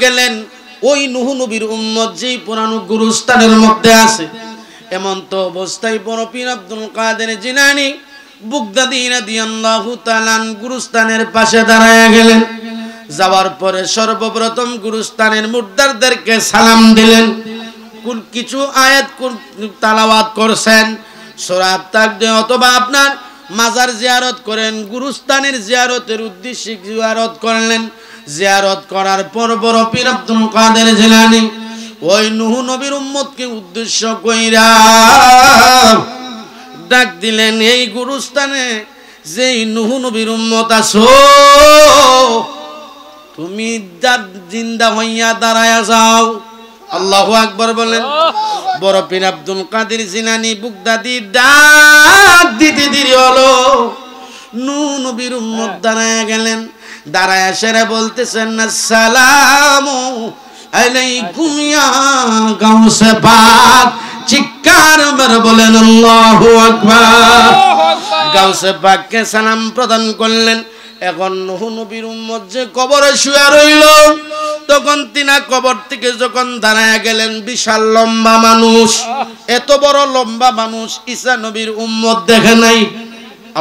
গেলেন ওই নূহ নবীর উম্মত যেই পুরানো গুরুস্থানের মধ্যে আছে। এমন তো অবস্থায় বড় পীর আব্দুল কাদের জিলানী বাগদাদী রাদিয়াল্লাহু তাআলা গুরুস্থানের পাশে দাঁড়ায় গেলেন। যাওয়ার পরে সর্বপ্রথম গুরুস্থানের মুর্দারদেরকে সালাম দিলেন। কিছু আয়াত তালাওয়াত করছেন সূরা তাকবীর, অথবা আপনার মাজার জিয়ারত করেন, গুরুস্থানের জিয়ারতের উদ্দেশ্যে জিয়ারত করলেন। জিয়ারত করার পর বড় পীর আব্দুল কাদের জিলানী ওই নূহ নবীর উম্মতকে উদ্দেশ্য কইরা ডাক দিলেন, এই গুরুস্থানে যেই নূহ নবীর উম্মত আছো, তুমি জিন্দা হইয়া দাঁড়ায়া যাও। আল্লাহু আকবার বলেন। বড় পীর আব্দুল কাদের জিলানী বাগদাদী ডাক দিতে দেরি হলো, নূহ নবীর উম্মত দাঁড়ায়া গেলেন। দাঁড়ায়া সেরে বলতেছেন, আসসালামু আলাইকুম ইয়া গাউসে পাক। চিৎকার মেরে বলেন আল্লাহু আকবার। গাউসে পাককে সালাম প্রদান করলেন। এখন নূহ নবীর উম্মত যে কবরে শুয়ে রইল, তখন তিনা কবর থেকে যখন দাঁড়ায় গেলেন, বিশাল লম্বা মানুষ, এত বড় লম্বা মানুষ ঈসা নবীর উম্মত দেখে নাই।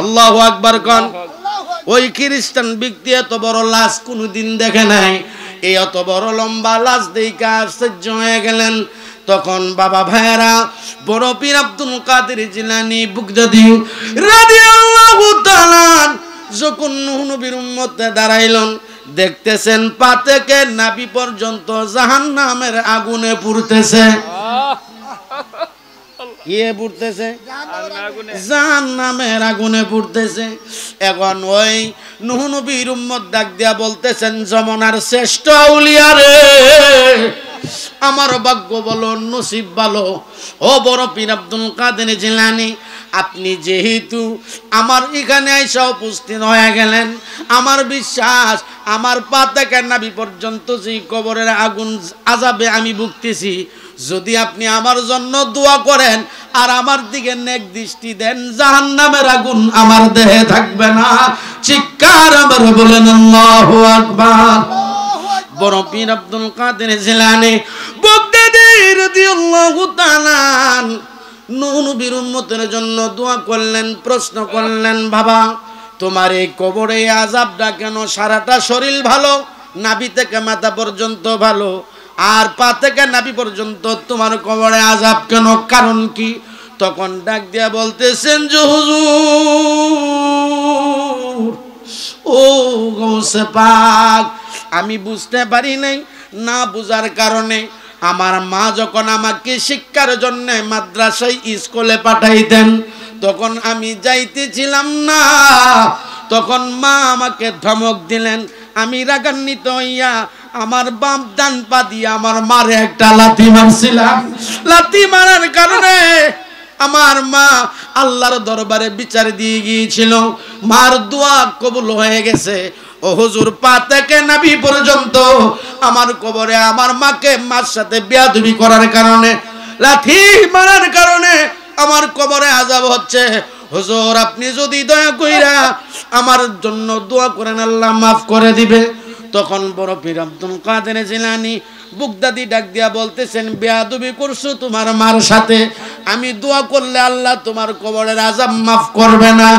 আল্লাহু আকবার কোন। ওই খ্রিস্টান ব্যক্তি এত বড় লাশ কোনোদিন দেখে নাই। এই এত বড় লম্বা লাশ দেখে আশ্চর্য হয়ে গেলেন। তখন বাবা ভাইয়েরা, বড় পীর আব্দুল কাদের জিলানী বাগদাদী রাদিয়াল্লাহু তাআলা যখন নূহ নবীর উম্মতে দাঁড়াইলেন, দেখতেছেন পা থেকে নাভি পর্যন্ত জাহান্নামের আগুনে পুড়তেছে। পুড়তেছে জাহান্নামের আগুনে পুড়তেছে। এখন ওই নূহ নবীর উম্মত ডাক দিয়া বলতেছেন, যমুনার শ্রেষ্ঠ আউলিয়া রে, আমার ভাগ্য বলো, নসিব ভালো। ও বড় পীর আব্দুল কাদের জিলানী, আপনি যেহেতু আমার এখানে এসে উপস্থিত হয়ে গেলেন, আমার বিশ্বাস আমার পা থেকে নাভি পর্যন্ত যে কবরের আগুন আযাবে আমি ভুগতেছি, যদি আপনি আমার জন্য দোয়া করেন আর আমার দিকে নেক দৃষ্টি দেন, জাহান্নামের আগুন আমার দেহে থাকবে না। চিৎকার করে বলেন আল্লাহু আকবার। বড় পীর আব্দুল কাদের জিলানী বাগদাদী রাদিয়াল্লাহু তাআলা নূহ নবীর উম্মতের জন্য দোয়া করলেন। প্রশ্ন করলেন, বাবা তোমার এই কবরে আযাবটা কেন? সারাটা শরীর ভালো, নাভি থেকে মাথা পর্যন্ত ভালো, আর পা থেকে নাভি পর্যন্ত তোমার কবরে আযাব কেন? কারণ কি? তখন ডাক দিয়া বলতেছেন, যে হুজুর, ও গাউসে পাক, আমি বুঝতে পারি নাই, না বুঝার কারণে আমার মা যখন আমাকে শিক্ষার জন্য মাদ্রাসায় স্কুলে পাঠাইতেন, তখন আমি যাইতেছিলাম না। তখন মা আমাকে ধমক দিলেন। আমি রাগান্বিত হইয়া আমার বাম ডান পা দিয়ে আমার মারে একটা লাথি মারছিলাম। লাথি মারার কারণে আমার মা আল্লাহর দরবারে বিচার দিয়ে গিয়েছিল। মার দোয়া কবুল হয়ে গেছে। ও হুজুর, পা থেকে নাভি পর্যন্ত আমার কবরে আমার মাকে মার সাথে বেয়াদবি করার কারণে, লাথি মারার কারণে আমার কবরে আযাব হচ্ছে। হুজুর, আপনি যদি দয়া কইরা আমার জন্য দোয়া করেন, আল্লাহ মাফ করে দিবে। তখন বড় পীর আব্দুল কাদের জিলানী বাগদাদী ডাক দিয়া বলতেছেন, বেয়াদবি করছো তোমার মার সাথে, আমি দোয়া করলে আল্লাহ তোমার কবরের আযাব মাফ করবে না।